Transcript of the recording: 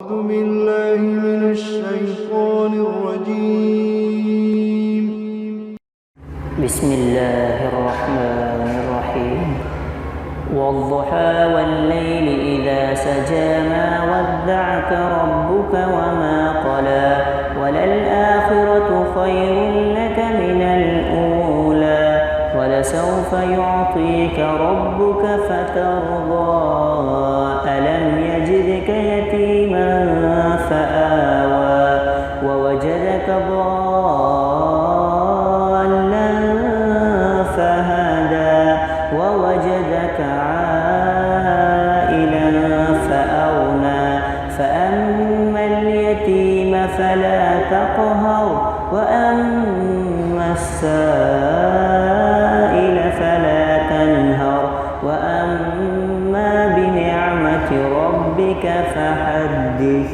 أعوذ بالله من الشيطان الرجيم. بسم الله الرحمن الرحيم. والضحى والليل إذا سجى ما ودعك ربك وما قلى وللآخرة خير لك من الأولى ولسوف يعطيك ربك فترضى ألم يجدك يتيما فآوى ووجدك ضالا فهدى ووجدك عائلا فأغنى فأما اليتيم فلا تقهر وأما السائل فلا تنهر وأما بنعمة ربك فحدث.